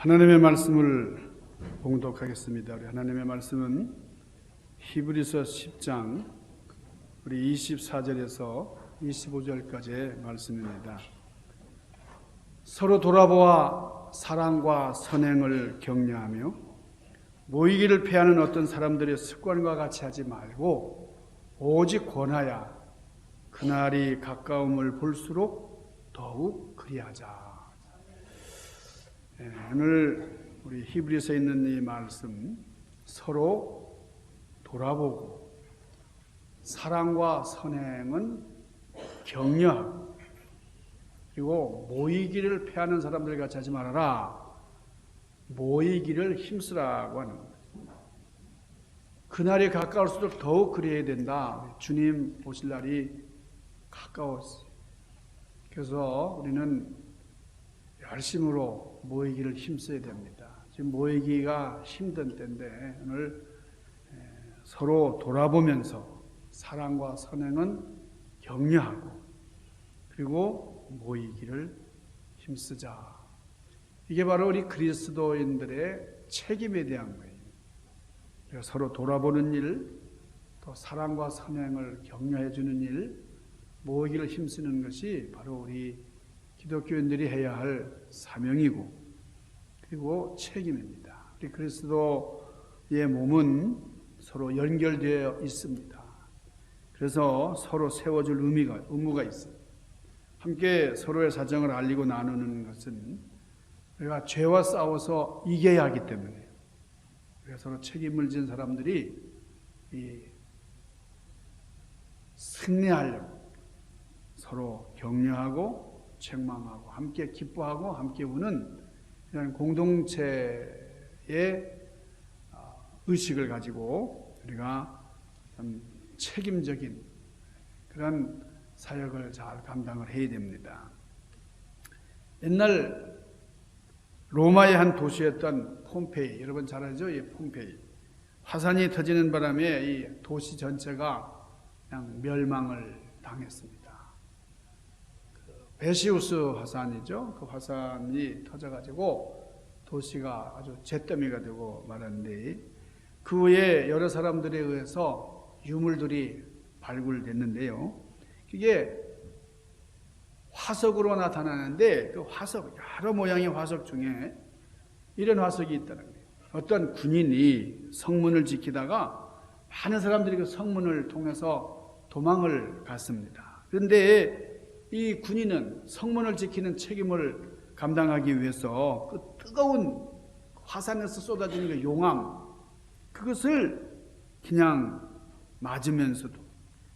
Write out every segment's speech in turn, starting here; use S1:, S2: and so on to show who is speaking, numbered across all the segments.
S1: 하나님의 말씀을 봉독하겠습니다. 우리 하나님의 말씀은 히브리서 10장 우리 24절에서 25절까지의 말씀입니다. 서로 돌아보아 사랑과 선행을 격려하며 모이기를 패하는 어떤 사람들의 습관과 같이 하지 말고 오직 권하여 그날이 가까움을 볼수록 더욱 그리하자. 오늘 우리 히브리서에 있는 이 말씀, 서로 돌아보고 사랑과 선행은 격려하고 그리고 모이기를 패하는 사람들 같이 하지 말아라. 모이기를 힘쓰라고 하는 거예요. 그날이 가까울수록 더욱 그리해야 된다. 주님 오실 날이 가까웠어요. 그래서 우리는 열심으로 모이기를 힘써야 됩니다. 지금 모이기가 힘든 때인데 오늘 서로 돌아보면서 사랑과 선행은 격려하고 그리고 모이기를 힘쓰자. 이게 바로 우리 그리스도인들의 책임에 대한 거예요. 그래서 서로 돌아보는 일, 또 사랑과 선행을 격려해 주는 일, 모이기를 힘쓰는 것이 바로 우리 기독교인들이 해야 할 사명이고 그리고 책임입니다. 우리 그리스도의 몸은 서로 연결되어 있습니다. 그래서 서로 세워줄 의무가 있습니다. 함께 서로의 사정을 알리고 나누는 것은 우리가 죄와 싸워서 이겨야 하기 때문에 우리가 서로 책임을 진 사람들이 승리하려고 서로 격려하고 책망하고 함께 기뻐하고 함께 우는 이런 공동체의 의식을 가지고 우리가 참 책임적인 그런 사역을 잘 감당을 해야 됩니다. 옛날 로마의 한 도시였던 폼페이, 여러분 잘 알죠? 이 폼페이. 화산이 터지는 바람에 이 도시 전체가 그냥 멸망을 당했습니다. 베시우스 화산이죠. 그 화산이 터져가지고 도시가 아주 잿더미가 되고 말았는데 그 후에 여러 사람들에 의해서 유물들이 발굴됐는데요. 그게 화석으로 나타나는데 그 화석, 여러 모양의 화석 중에 이런 화석이 있다는 거예요. 어떤 군인이 성문을 지키다가 많은 사람들이 그 성문을 통해서 도망을 갔습니다. 그런데 이 군인은 성문을 지키는 책임을 감당하기 위해서 그 뜨거운 화산에서 쏟아지는 그 용암 그것을 그냥 맞으면서도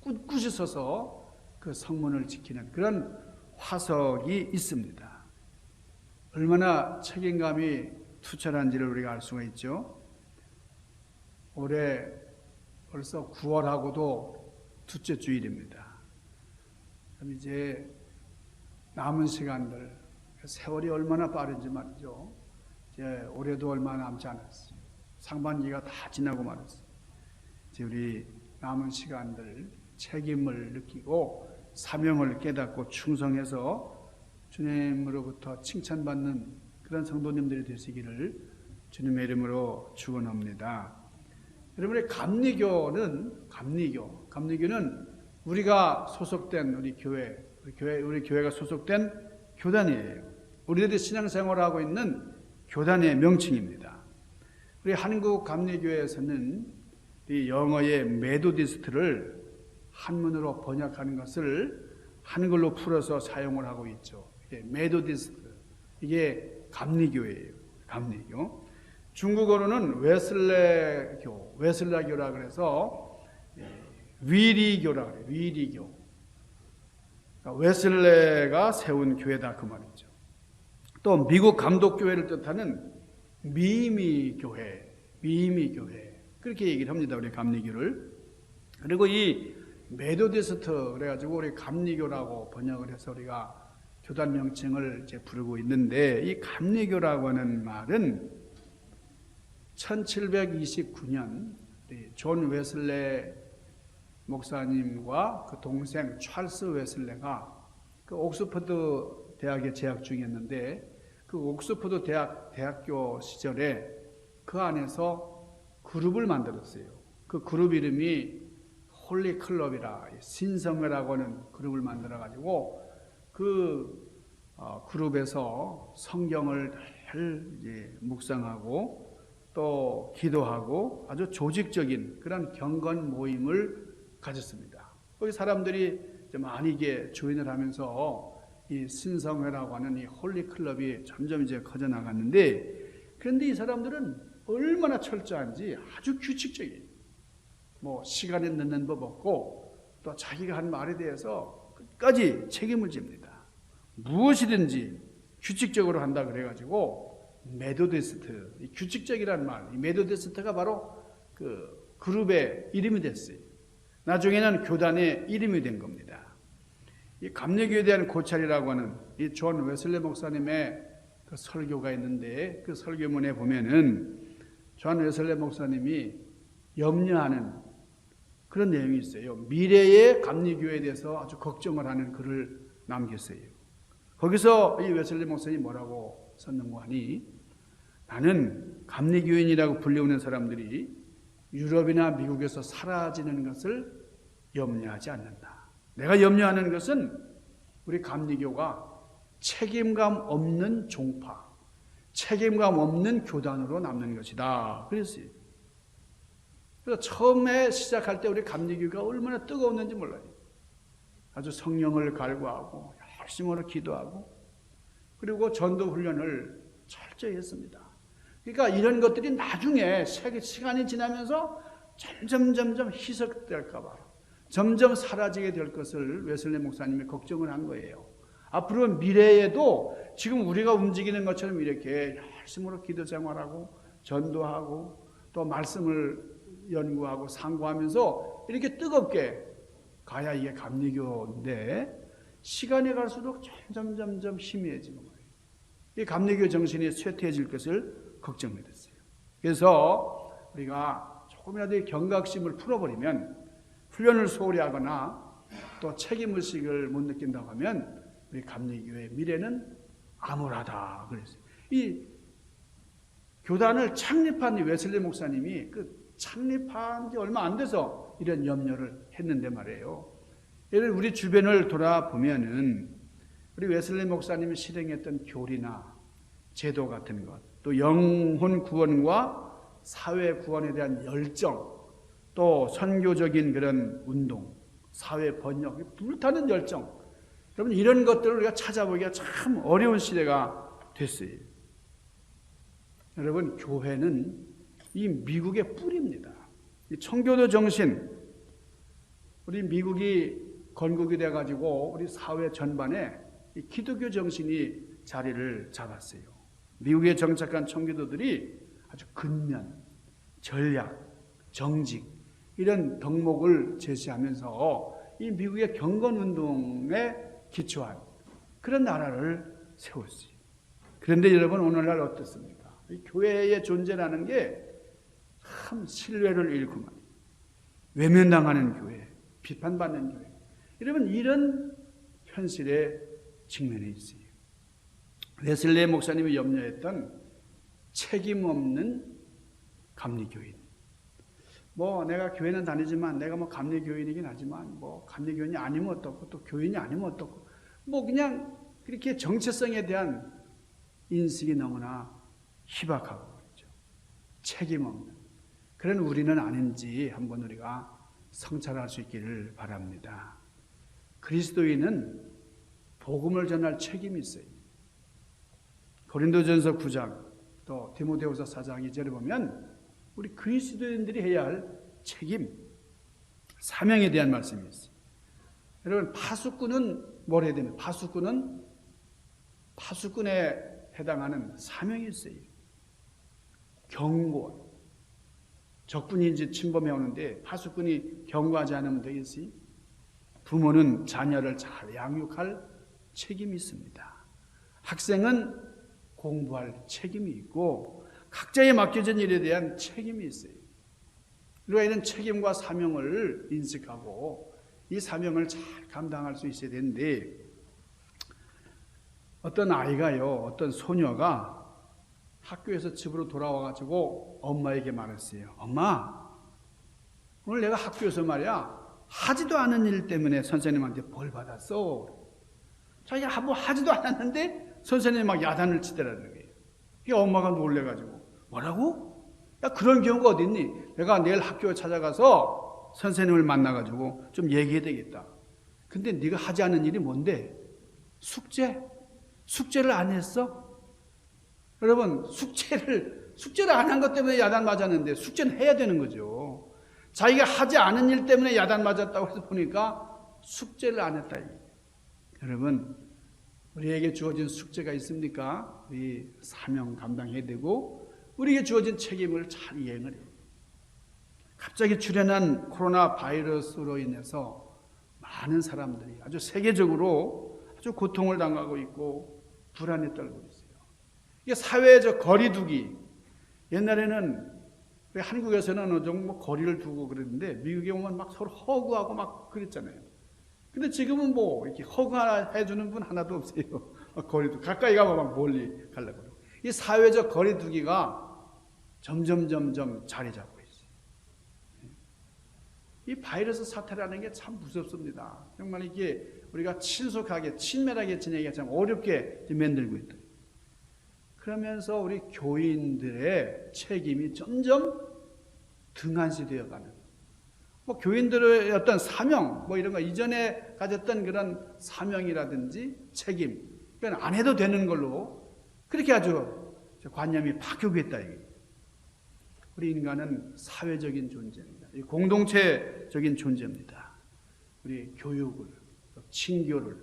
S1: 꿋꿋이 서서 그 성문을 지키는 그런 화석이 있습니다. 얼마나 책임감이 투철한지를 우리가 알 수가 있죠. 올해 벌써 9월하고도 둘째 주일입니다. 이제 남은 시간들, 세월이 얼마나 빠른지 말이죠. 이제 올해도 얼마 남지 않았어요. 상반기가 다 지나고 말았어요. 이제 우리 남은 시간들 책임을 느끼고 사명을 깨닫고 충성해서 주님으로부터 칭찬받는 그런 성도님들이 되시기를 주님의 이름으로 축원합니다. 여러분의 감리교는 우리가 소속된 우리 교회가 소속된 교단이에요. 우리들이 신앙생활을 하고 있는 교단의 명칭입니다. 우리 한국 감리교회에서는 이 영어의 메도디스트를 한문으로 번역하는 것을 한글로 풀어서 사용을 하고 있죠. 이게 메도디스트, 이게 감리교회예요. 감리교. 중국어로는 웨슬라교라 그래서 위리교라 그래요. 위리교. 그러니까 웨슬레가 세운 교회다 그 말이죠. 또 미국 감독교회를 뜻하는 미미교회 그렇게 얘기를 합니다. 우리 감리교를. 그리고 이 메도디스트 그래가지고 우리 감리교라고 번역을 해서 우리가 교단 명칭을 이제 부르고 있는데 이 감리교라고 하는 말은 1729년 존 웨슬레 목사님과 그 동생 찰스 웨슬레가 그 옥스퍼드 대학에 재학 중이었는데 그 그 옥스퍼드 대학교 시절에 그 안에서 그룹을 만들었어요. 그 그룹 이름이 홀리 클럽이라 신성회라고 하는 그룹을 만들어 가지고 그 그룹에서 성경을 늘 이제 묵상하고 또 기도하고 아주 조직적인 그런 경건 모임을 가졌습니다. 거기 사람들이 많이 이게 조인을 하면서 이 신성회라고 하는 이 홀리 클럽이 점점 이제 커져 나갔는데, 그런데 이 사람들은 얼마나 철저한지 아주 규칙적이에요. 뭐 시간에 늦는 법 없고 또 자기가 한 말에 대해서 끝까지 책임을 집니다. 무엇이든지 규칙적으로 한다 그래가지고 메도디스트, 이 규칙적이라는 말, 이 메도디스트가 바로 그 그룹의 이름이 됐어요. 나중에는 교단의 이름이 된 겁니다. 이 감리교에 대한 고찰이라고 하는 이 존 웨슬리 목사님의 그 설교가 있는데, 그 설교문에 보면은 존 웨슬리 목사님이 염려하는 그런 내용이 있어요. 미래의 감리교에 대해서 아주 걱정을 하는 글을 남겼어요. 거기서 이 웨슬리 목사님이 뭐라고 썼는고 하니, 나는 감리교인이라고 불리우는 사람들이 유럽이나 미국에서 사라지는 것을 염려하지 않는다. 내가 염려하는 것은 우리 감리교가 책임감 없는 종파, 책임감 없는 교단으로 남는 것이다. 그랬어요. 그래서 처음에 시작할 때 우리 감리교가 얼마나 뜨거웠는지 몰라요. 아주 성령을 갈구하고 열심으로 기도하고 그리고 전도 훈련을 철저히 했습니다. 그러니까 이런 것들이 나중에 시간이 지나면서 점점 희석될까 봐, 점점 사라지게 될 것을 웨슬리 목사님이 걱정을 한 거예요. 앞으로 미래에도 지금 우리가 움직이는 것처럼 이렇게 열심으로 기도 생활하고 전도하고 또 말씀을 연구하고 상고하면서 이렇게 뜨겁게 가야 이게 감리교인데, 시간이 갈수록 점점 희미해지는 거예요. 이 감리교 정신이 쇠퇴해질 것을 걱정이 됐어요. 그래서 우리가 조금이라도 경각심을 풀어버리면, 훈련을 소홀히 하거나 또 책임의식을 못 느낀다고 하면 우리 감리교의 미래는 암울하다 그랬어요. 이 교단을 창립한 웨슬리 목사님이 그 창립한 지 얼마 안 돼서 이런 염려를 했는데 말이에요. 예를 우리 주변을 돌아보면은 우리 웨슬리 목사님이 실행했던 교리나 제도 같은 것, 또 영혼 구원과 사회 구원에 대한 열정, 또 선교적인 그런 운동, 사회 번역, 불타는 열정, 여러분 이런 것들을 우리가 찾아보기가 참 어려운 시대가 됐어요. 여러분 교회는 이 미국의 뿌리입니다. 이 청교도 정신, 우리 미국이 건국이 돼가지고 우리 사회 전반에 이 기독교 정신이 자리를 잡았어요. 미국에 정착한 청교도들이 아주 근면, 전략, 정직 이런 덕목을 제시하면서 이 미국의 경건운동에 기초한 그런 나라를 세웠어요. 그런데 여러분 오늘날 어떻습니까? 이 교회의 존재라는 게 참 신뢰를 잃고 말이에요. 외면당하는 교회, 비판받는 교회. 여러분 이런 현실에 직면해 있어요. 웨슬리 목사님이 염려했던 책임 없는 감리교인. 뭐 내가 교회는 다니지만 내가 뭐 감리교인이긴 하지만 뭐 감리교인이 아니면 어떻고 또 교인이 아니면 어떻고 뭐 그냥 그렇게 정체성에 대한 인식이 너무나 희박하고 그렇죠. 책임 없는 그런 우리는 아닌지 한번 우리가 성찰할 수 있기를 바랍니다. 그리스도인은 복음을 전할 책임이 있어요. 고린도전서 9장 또 디모데후서 4장 2절에 보면 우리 그리스도인들이 해야 할 책임, 사명에 대한 말씀이 있어요. 여러분 파수꾼은 뭘 해야 되는? 파수꾼에 해당하는 사명이 있어요. 경고. 적군이 이제 침범해 오는데 파수꾼이 경고하지 않으면 되겠지. 부모는 자녀를 잘 양육할 책임이 있습니다. 학생은 공부할 책임이 있고 각자에 맡겨진 일에 대한 책임이 있어요. 우리가 이런 책임과 사명을 인식하고 이 사명을 잘 감당할 수 있어야 되는데 어떤 아이가요, 어떤 소녀가 학교에서 집으로 돌아와가지고 엄마에게 말했어요. 엄마, 오늘 내가 학교에서 말이야, 하지도 않은 일 때문에 선생님한테 벌 받았어. 자기가 뭐 하지도 않았는데 선생님이 막 야단을 치더라는 거예요. 이 엄마가 놀래가지고, 뭐라고? 야, 그런 경우가 어딨니? 내가 내일 학교에 찾아가서 선생님을 만나가지고 좀 얘기해야 되겠다. 근데 네가 하지 않은 일이 뭔데? 숙제를 안 했어? 여러분, 숙제를 안 한 것 때문에 야단 맞았는데 숙제는 해야 되는 거죠. 자기가 하지 않은 일 때문에 야단 맞았다고 해서 보니까 숙제를 안 했다. 여러분, 우리에게 주어진 숙제가 있습니까? 우리 사명 감당해야 되고 우리에게 주어진 책임을 잘 이행을 해요. 갑자기 출현한 코로나 바이러스로 인해서 많은 사람들이 아주 세계적으로 아주 고통을 당하고 있고 불안에 떨고 있어요. 이게 사회적 거리두기. 옛날에는 한국에서는 어느 정도 거리를 두고 그랬는데 미국에 오면 막 서로 허그하고 막 그랬잖아요. 근데 지금은 뭐 이렇게 허그해 주는 분 하나도 없어요. 거리도 가까이 가면 막 멀리 가려고 그러고. 이 사회적 거리두기가 점점 자리 잡고 있어요. 이 바이러스 사태라는 게 참 무섭습니다. 정말 이게 우리가 친속하게 친밀하게 지내기가 참 어렵게 만들고 있다. 그러면서 우리 교인들의 책임이 점점 등한시되어 가는. 뭐 교인들의 어떤 사명, 뭐 이런 거 이전에 가졌던 그런 사명이라든지 책임, 그건 안 해도 되는 걸로 그렇게 아주 관념이 바뀌고 있다. 우리 인간은 사회적인 존재입니다. 공동체적인 존재입니다. 우리 교육을, 친교를,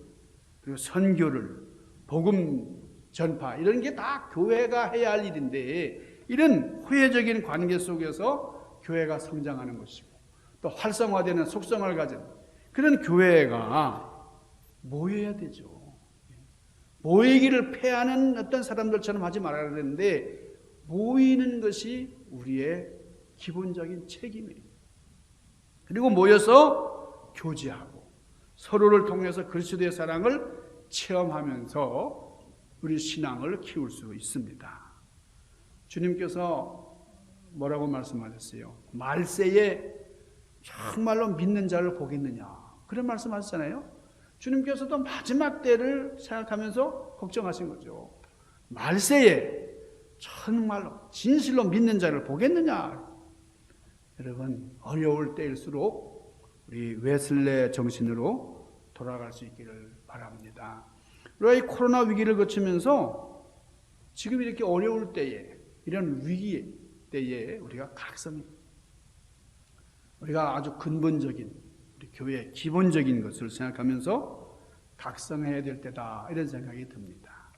S1: 그리고 선교를, 복음 전파 이런 게 다 교회가 해야 할 일인데 이런 후회적인 관계 속에서 교회가 성장하는 것이고 또 활성화되는 속성을 가진 그런 교회가 모여야 되죠. 모이기를 패하는 어떤 사람들처럼 하지 말아야 되는데 모이는 것이 우리의 기본적인 책임이에요. 그리고 모여서 교제하고 서로를 통해서 그리스도의 사랑을 체험하면서 우리 신앙을 키울 수 있습니다. 주님께서 뭐라고 말씀하셨어요? 말세에 정말로 믿는 자를 보겠느냐 그런 말씀하셨잖아요. 주님께서도 마지막 때를 생각하면서 걱정하신 거죠. 말세에 정말로 진실로 믿는 자를 보겠느냐. 여러분, 어려울 때일수록 우리 웨슬레 정신으로 돌아갈 수 있기를 바랍니다. 우리가 이 코로나 위기를 거치면서 지금 이렇게 어려울 때에 이런 위기 때에 우리가 각성해 우리가 아주 근본적인 우리 교회의 기본적인 것을 생각하면서 각성해야 될 때다 이런 생각이 듭니다.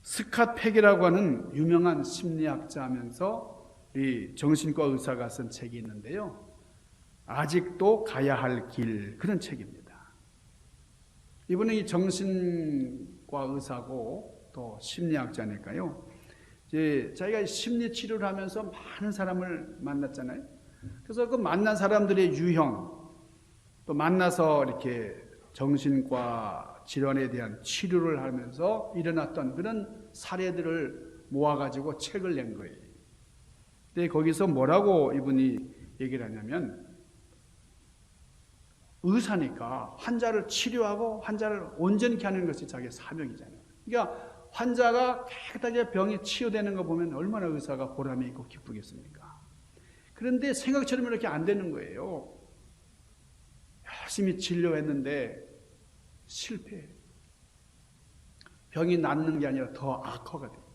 S1: 스캇 팩이라고 하는 유명한 심리학자면서 이 정신과 의사가 쓴 책이 있는데요. 아직도 가야 할 길 그런 책입니다. 이분은 이 정신과 의사고 또 심리학자니까요. 이제 자기가 심리 치료를 하면서 많은 사람을 만났잖아요. 그래서 그 만난 사람들의 유형, 또 만나서 이렇게 정신과 질환에 대한 치료를 하면서 일어났던 그런 사례들을 모아가지고 책을 낸 거예요. 근데 거기서 뭐라고 이분이 얘기를 하냐면 의사니까 환자를 치료하고 환자를 온전케 하는 것이 자기의 사명이잖아요. 그러니까 환자가 깨끗하게 병이 치유되는 거 보면 얼마나 의사가 보람이 있고 기쁘겠습니까? 그런데 생각처럼 이렇게 안 되는 거예요. 열심히 진료했는데 실패해요. 병이 낫는 게 아니라 더 악화가 돼요.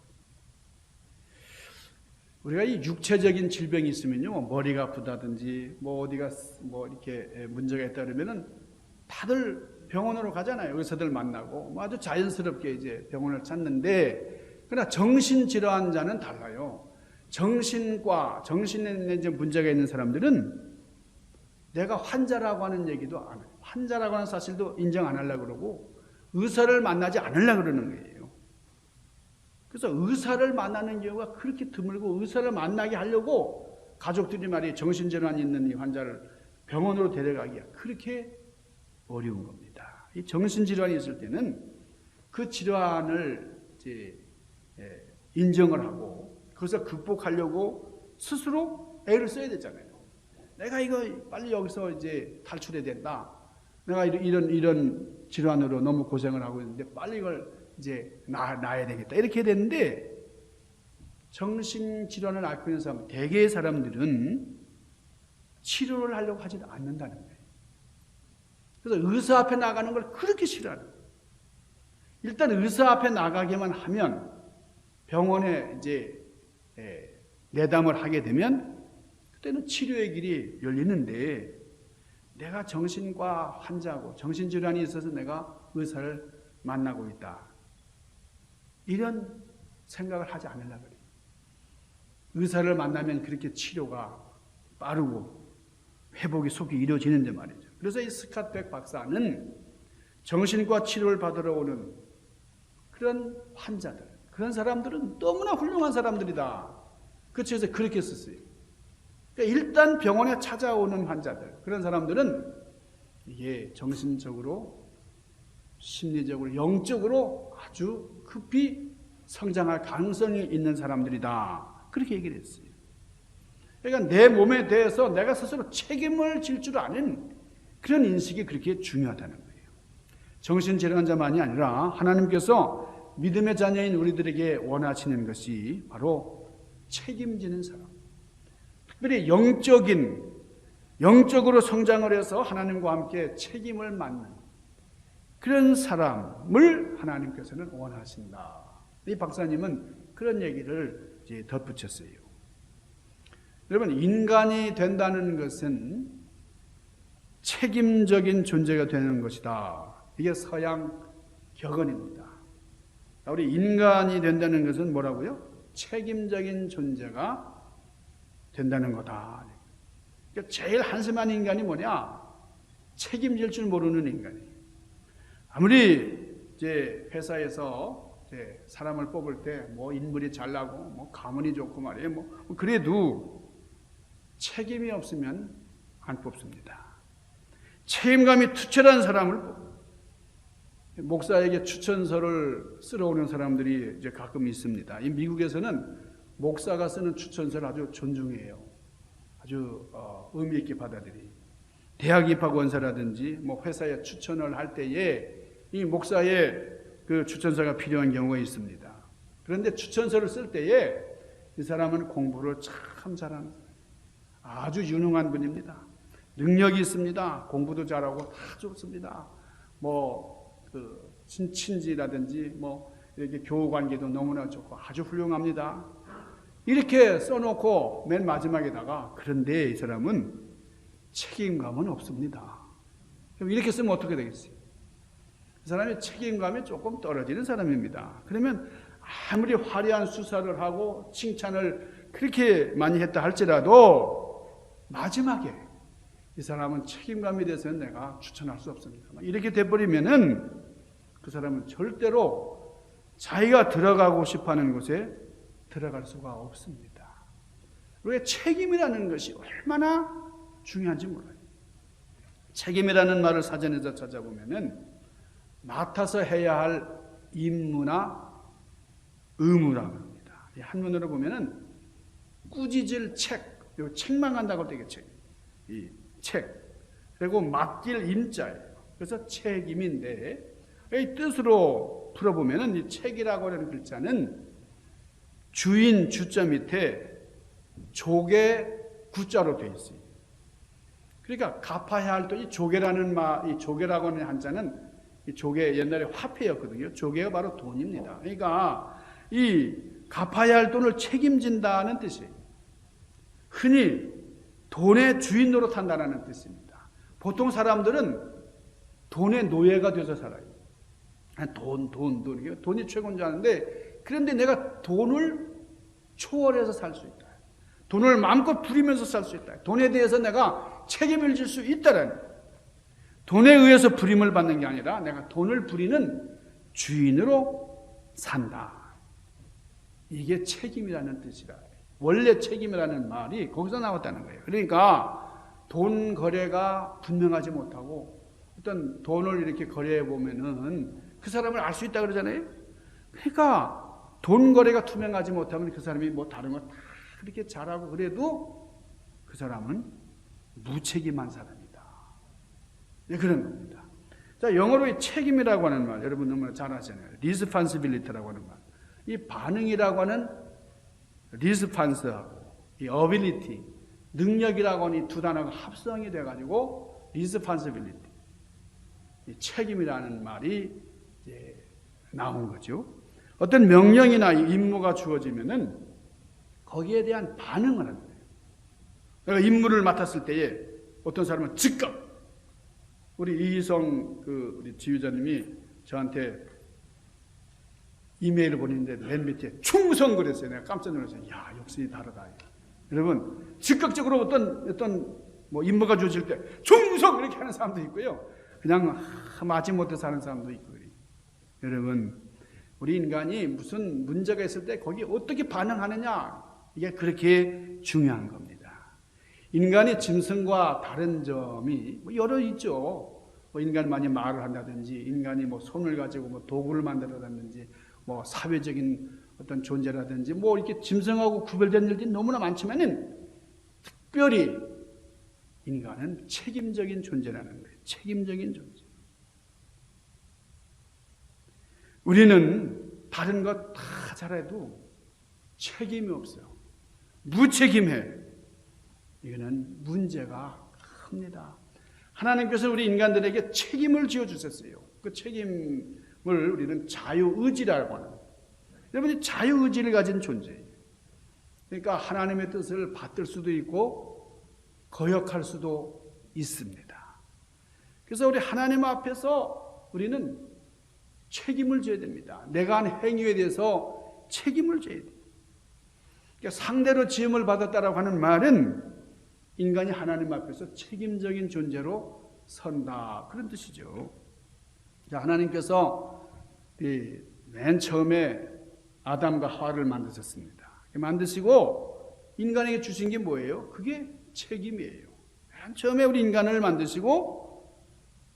S1: 우리가 이 육체적인 질병이 있으면요, 머리가 아프다든지, 어디가 이렇게 문제가 있다 그러면은 다들 병원으로 가잖아요. 의사들 만나고. 아주 자연스럽게 이제 병원을 찾는데, 그러나 정신질환자는 달라요. 정신에 이제 문제가 있는 사람들은 내가 환자라고 하는 얘기도 안 해요. 환자라고 하는 사실도 인정 안 하려고 그러고, 의사를 만나지 않으려고 그러는 거예요. 그래서 의사를 만나는 경우가 그렇게 드물고 의사를 만나게 하려고 가족들이 말이에요. 정신질환이 있는 이 환자를 병원으로 데려가기가 그렇게 어려운 겁니다. 이 정신질환이 있을 때는 그 질환을 이제 인정을 하고 그것을 극복하려고 스스로 애를 써야 되잖아요. 내가 이거 빨리 여기서 이제 탈출해야 된다. 내가 이런 질환으로 너무 고생을 하고 있는데 빨리 이걸 이제 나아야 되겠다. 이렇게 되는데 정신질환을 앓고 있는 사람, 대개의 사람들은 치료를 하려고 하지 않는다는 거예요. 그래서 의사 앞에 나가는 걸 그렇게 싫어하는 거예요. 일단 의사 앞에 나가기만 하면 병원에 이제 내담을 하게 되면 그때는 치료의 길이 열리는데 내가 정신과 환자고 정신질환이 있어서 내가 의사를 만나고 있다. 이런 생각을 하지 않으려고 그래요. 의사를 만나면 그렇게 치료가 빠르고 회복이 속히 이루어지는데 말이죠. 그래서 이 스캇백 박사는 정신과 치료를 받으러 오는 그런 환자들, 그런 사람들은 너무나 훌륭한 사람들이다. 그 책에서 그렇게 썼어요. 그러니까 일단 병원에 찾아오는 환자들, 그런 사람들은 이게 정신적으로, 심리적으로, 영적으로 아주 급히 성장할 가능성이 있는 사람들이다. 그렇게 얘기를 했어요. 그러니까 내 몸에 대해서 내가 스스로 책임을 질 줄 아는 그런 인식이 그렇게 중요하다는 거예요. 정신질환자만이 아니라 하나님께서 믿음의 자녀인 우리들에게 원하시는 것이 바로 책임지는 사람. 특별히 영적으로 성장을 해서 하나님과 함께 책임을 맡는 그런 사람을 하나님께서는 원하신다. 이 박사님은 그런 얘기를 이제 덧붙였어요. 여러분, 인간이 된다는 것은 책임적인 존재가 되는 것이다. 이게 서양 격언입니다. 우리 인간이 된다는 것은 뭐라고요? 책임적인 존재가 된다는 거다. 그러니까 제일 한심한 인간이 뭐냐? 책임질 줄 모르는 인간이에요. 아무리 이제 회사에서 이제 사람을 뽑을 때 뭐 인물이 잘나고 뭐 가문이 좋고 말이에요. 뭐 그래도 책임이 없으면 안 뽑습니다. 책임감이 투철한 사람을 뽑습니다. 목사에게 추천서를 쓰러 오는 사람들이 이제 가끔 있습니다. 이 미국에서는 목사가 쓰는 추천서를 아주 존중해요. 아주 의미 있게 받아들이. 대학 입학 원서라든지 뭐 회사에 추천을 할 때에 이 목사의 그 추천서가 필요한 경우가 있습니다. 그런데 추천서를 쓸 때에 이 사람은 공부를 참 잘하는 사람, 아주 유능한 분입니다. 능력이 있습니다. 공부도 잘하고 다 좋습니다. 그 친지라든지 뭐 이렇게 교우 관계도 너무나 좋고 아주 훌륭합니다. 이렇게 써놓고 맨 마지막에다가 그런데 이 사람은 책임감은 없습니다. 그럼 이렇게 쓰면 어떻게 되겠어요? 이 사람이 책임감이 조금 떨어지는 사람입니다. 그러면 아무리 화려한 수사를 하고 칭찬을 그렇게 많이 했다 할지라도 마지막에 이 사람은 책임감에 대해서는 내가 추천할 수 없습니다. 이렇게 돼버리면은 그 사람은 절대로 자기가 들어가고 싶어하는 곳에 들어갈 수가 없습니다. 왜 책임이라는 것이 얼마나 중요한지 몰라요. 책임이라는 말을 사전에서 찾아보면은 맡아서 해야 할 임무나 의무라고 합니다. 한문으로 보면은 꾸짖을 책, 책만 간다고 할 때 이게 책, 이 책, 그리고 맡길 임자예요. 그래서 책임인데 이 뜻으로 풀어보면은 이 책이라고 하는 글자는 주인 주자 밑에 조개 구자로 되어 있어요. 그러니까 갚아야 할 돈, 이 조개라는 이 조개라고 하는 한자는 이 조개 옛날에 화폐였거든요. 조개가 바로 돈입니다. 그러니까 이 갚아야 할 돈을 책임진다는 뜻이에요. 흔히 돈의 주인 노릇한다는 뜻입니다. 보통 사람들은 돈의 노예가 돼서 살아요. 돈이 최고인 줄 아는데, 그런데 내가 돈을 초월해서 살 수 있다. 돈을 마음껏 부리면서 살 수 있다. 돈에 대해서 내가 책임을 질 수 있다는, 돈에 의해서 부림을 받는 게 아니라 내가 돈을 부리는 주인으로 산다. 이게 책임이라는 뜻이라. 원래 책임이라는 말이 거기서 나왔다는 거예요. 그러니까 돈 거래가 분명하지 못하고 어떤 돈을 이렇게 거래해 보면은 그 사람을 알 수 있다 그러잖아요. 그러니까 돈 거래가 투명하지 못하면 그 사람이 뭐 다른 거 다 그렇게 잘하고 그래도 그 사람은 무책임한 사람이다. 네, 그런 겁니다. 자, 영어로 이 책임이라고 하는 말, 여러분 너무나 잘 아시잖아요. responsibility라고 하는 말. 이 반응이라고 하는 response하고 이 ability, 능력이라고 하는 이 두 단어가 합성이 돼가지고 responsibility, 이 책임이라는 말이 이제 나온 거죠. 어떤 명령이나 임무가 주어지면은 거기에 대한 반응을 하는 거예요. 내가 임무를 맡았을 때에 어떤 사람은 즉각, 우리 이희성 우리 지휘자님이 저한테 이메일을 보냈는데 맨 밑에 충성 그랬어요. 내가 깜짝 놀랐어요. 야, 역시 다르다. 여러분, 즉각적으로 어떤 뭐 임무가 주어질 때 충성 이렇게 하는 사람도 있고요. 그냥 마지 못해서 하는 사람도 있고. 여러분, 우리 인간이 무슨 문제가 있을 때 거기에 어떻게 반응하느냐, 이게 그렇게 중요한 겁니다. 인간이 짐승과 다른 점이 뭐 여러 있죠. 뭐 인간이 많이 말을 한다든지, 인간이 뭐 손을 가지고 뭐 도구를 만들어다든지, 뭐 사회적인 어떤 존재라든지, 뭐 이렇게 짐승하고 구별된 일들이 너무나 많지만은 특별히 인간은 책임적인 존재라는 거예요. 책임적인 존재. 우리는 다른 것 다 잘해도 책임이 없어요. 무책임해. 이거는 문제가 큽니다. 하나님께서 우리 인간들에게 책임을 지어주셨어요. 그 책임을 우리는 자유의지라고 하는 거예요. 여러분이 자유의지를 가진 존재예요. 그러니까 하나님의 뜻을 받들 수도 있고 거역할 수도 있습니다. 그래서 우리 하나님 앞에서 우리는 책임을 져야 됩니다. 내가 한 행위에 대해서 책임을 져야 돼요. 그러니까 상대로 지음을 받았다라고 하는 말은 인간이 하나님 앞에서 책임적인 존재로 선다, 그런 뜻이죠. 자, 하나님께서 맨 처음에 아담과 하와를 만드셨습니다. 만드시고 인간에게 주신 게 뭐예요? 그게 책임이에요. 맨 처음에 우리 인간을 만드시고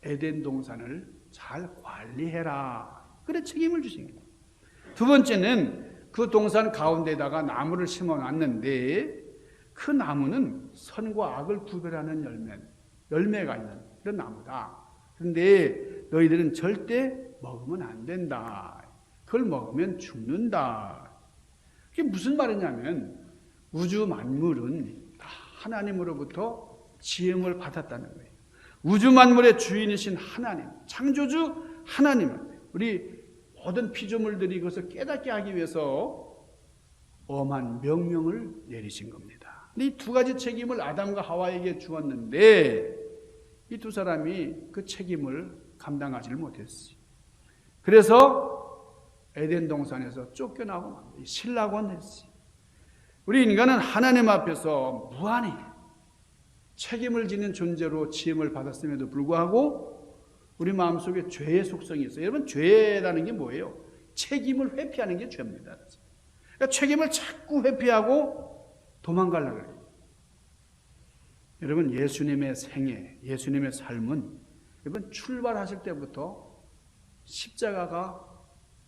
S1: 에덴 동산을 잘 관리해라, 그래 책임을 주신 거예요. 두 번째는 그 동산 가운데다가 나무를 심어놨는데 그 나무는 선과 악을 구별하는 열매가 있는 그런 나무다. 그런데 너희들은 절대 먹으면 안 된다. 그걸 먹으면 죽는다. 그게 무슨 말이냐면 우주 만물은 다 하나님으로부터 지음을 받았다는 거예요. 우주 만물의 주인이신 하나님, 창조주 하나님은 우리 모든 피조물들이 그것을 깨닫게 하기 위해서 엄한 명령을 내리신 겁니다. 이 두 가지 책임을 아담과 하와에게 주었는데 이 두 사람이 그 책임을 감당하지를 못했어요. 그래서 에덴 동산에서 쫓겨나고 실라곤 했어요. 우리 인간은 하나님 앞에서 무한히 책임을 지는 존재로 지음을 받았음에도 불구하고 우리 마음속에 죄의 속성이 있어요. 여러분, 죄라는 게 뭐예요? 책임을 회피하는 게 죄입니다. 그러니까 책임을 자꾸 회피하고 도망가려고 해요. 여러분, 예수님의 생애, 예수님의 삶은 여러분 출발하실 때부터 십자가가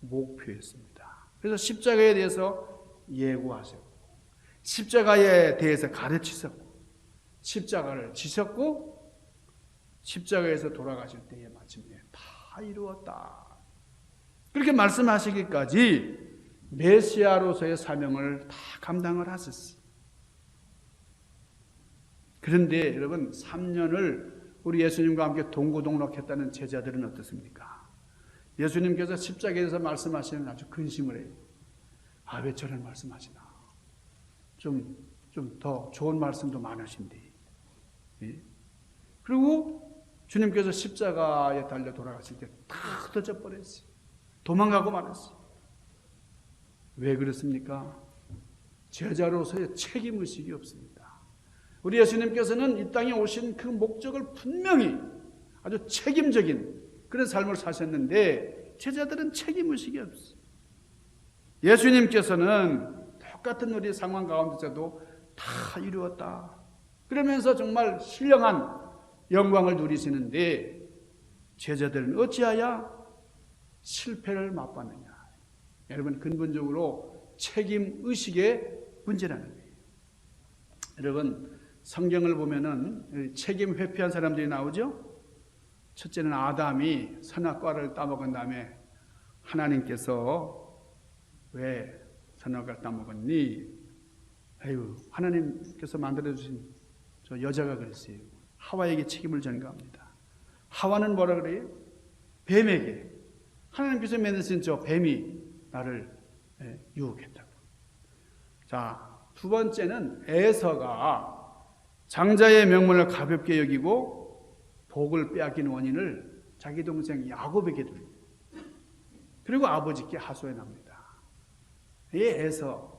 S1: 목표였습니다. 그래서 십자가에 대해서 예고하셨고 십자가에 대해서 가르치셨고 십자가를 지셨고 십자가에서 돌아가실 때에 마침내 다 이루었다, 그렇게 말씀하시기까지 메시아로서의 사명을 다 감당을 하셨어요. 그런데 여러분, 3년을 우리 예수님과 함께 동고동락했다는 제자들은 어떻습니까? 예수님께서 십자가에서 말씀하시는 아주 근심을 해요. 아, 왜 저런 말씀하시나? 좀 더 좋은 말씀도 많으신데. 예? 그리고 주님께서 십자가에 달려 돌아가실 때 다 흩어져 버렸어요. 도망가고 말았어요. 왜 그렇습니까? 제자로서의 책임의식이 없습니다. 우리 예수님께서는 이 땅에 오신 그 목적을 분명히 아주 책임적인 그런 삶을 사셨는데 제자들은 책임의식이 없어요. 예수님께서는 똑같은 우리 상황 가운데서도 다 이루었다, 그러면서 정말 신령한 영광을 누리시는데 제자들은 어찌하여 실패를 맛봤느냐. 여러분, 근본적으로 책임의식의 문제라는 거예요. 여러분, 성경을 보면은 책임 회피한 사람들이 나오죠? 첫째는 아담이 선악과를 따먹은 다음에 하나님께서 왜 선악과를 따먹었니? 아유, 하나님께서 만들어주신 저 여자가 그랬어요. 하와에게 책임을 전가합니다. 하와는 뭐라 그래요? 뱀에게. 하나님께서 만드신 저 뱀이 나를 유혹했다고. 자, 두 번째는 에서가 장자의 명분을 가볍게 여기고 복을 빼앗긴 원인을 자기 동생 야곱에게 돌립니다. 그리고 아버지께 하소해 납니다. 이 에서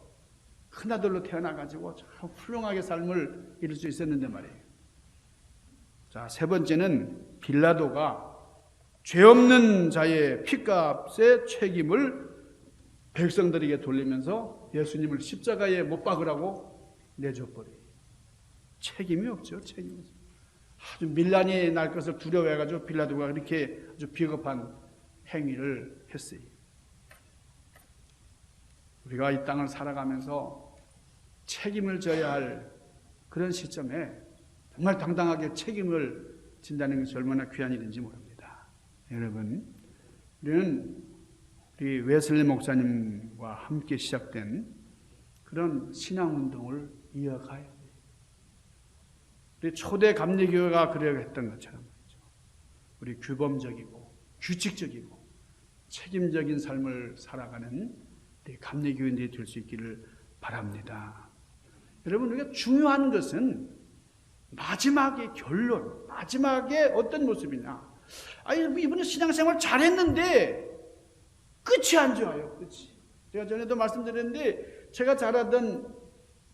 S1: 큰 아들로 태어나가지고 참 훌륭하게 삶을 이룰 수 있었는데 말이에요. 자, 세 번째는 빌라도가 죄 없는 자의 피값의 책임을 백성들에게 돌리면서 예수님을 십자가에 못 박으라고 내줘버려요. 책임이 없죠. 책임이 없죠. 아주 밀란이 날 것을 두려워해가지고 빌라도가 그렇게 아주 비겁한 행위를 했어요. 우리가 이 땅을 살아가면서 책임을 져야 할 그런 시점에 정말 당당하게 책임을 진다는 것이 얼마나 귀한 일인지 모릅니다. 여러분, 우리는 우리 웨슬리 목사님과 함께 시작된 그런 신앙운동을 이어가야 돼요. 우리 초대 감리교회가 그래야 했던 것처럼 말이죠. 우리 규범적이고 규칙적이고 책임적인 삶을 살아가는 우리 감리교인들이 될 수 있기를 바랍니다. 여러분, 우리가 중요한 것은 마지막의 결론, 마지막에 어떤 모습이냐. 아니, 이분은 신앙생활 잘했는데 끝이 안 좋아요. 끝이. 제가 전에도 말씀드렸는데 제가 자라던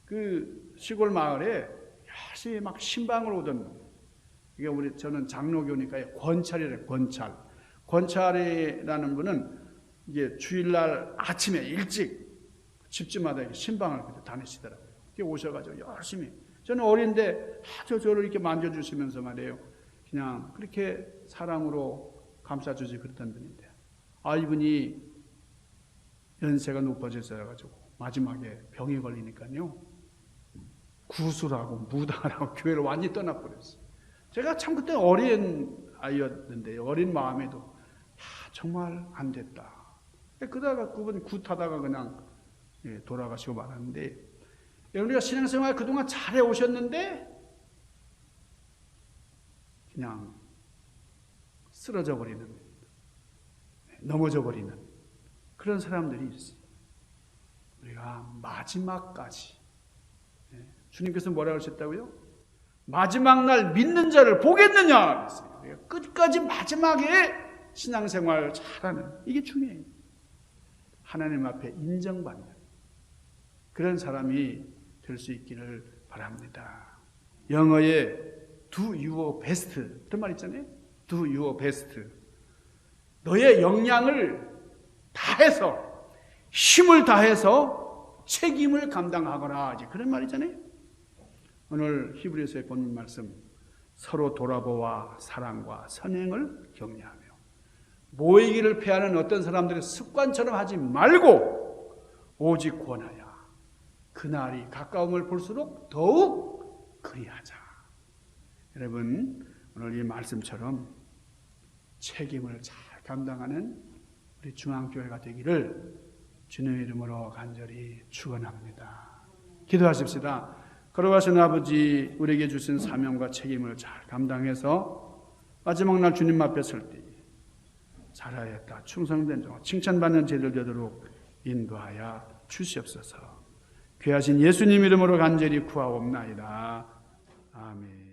S1: 그 시골 마을에 열심히 막 신방을 오던, 이게 저는 장로교니까 권찰이래요. 권찰. 권찰이라는 분은 이게 주일날 아침에 일찍 집집마다 신방을 다니시더라고요. 이렇게 오셔가지고 열심히. 저는 어린데 아주 저를 이렇게 만져주시면서 말이에요. 그냥 그렇게 사랑으로 감싸주지 그랬던 분인데, 이분이 연세가 높아져 있어가지고 마지막에 병이 걸리니까요. 구술하고 무당하라고 교회를 완전히 떠나버렸어요. 제가 참 그때 어린 아이였는데 어린 마음에도 정말 안 됐다. 그러다가 그분 굿하다가 그냥 돌아가시고 말았는데, 우리가 신앙생활 그동안 잘해 오셨는데 그냥 쓰러져 버리는, 넘어져 버리는 그런 사람들이 있어요. 우리가 마지막까지, 주님께서 뭐라고 하셨다고요? 마지막 날 믿는 자를 보겠느냐 그랬어요. 우리가 끝까지 마지막에 신앙생활 잘하는, 이게 중요해요. 하나님 앞에 인정받는 그런 사람이 될 수 있기를 바랍니다. 영어에 do your best 그런 말 있잖아요. do your best. 너의 역량을 다해서, 힘을 다해서 책임을 감당하거라, 이제 그런 말이잖아요. 오늘 히브리서의 본문 말씀, 서로 돌아보아 사랑과 선행을 격려하며 모이기를 패하는 어떤 사람들의 습관처럼 하지 말고 오직 권하여 그날이 가까움을 볼수록 더욱 그리하자. 여러분, 오늘 이 말씀처럼 책임을 잘 감당하는 우리 중앙교회가 되기를 주님의 이름으로 간절히 축원합니다. 기도하십시다. 걸어가신 아버지, 우리에게 주신 사명과 책임을 잘 감당해서 마지막 날 주님 앞에 설 때 잘하였다, 충성된 종, 칭찬받는 제들 되도록 인도하여 주시옵소서. 귀하신 예수님 이름으로 간절히 구하옵나이다. 아멘.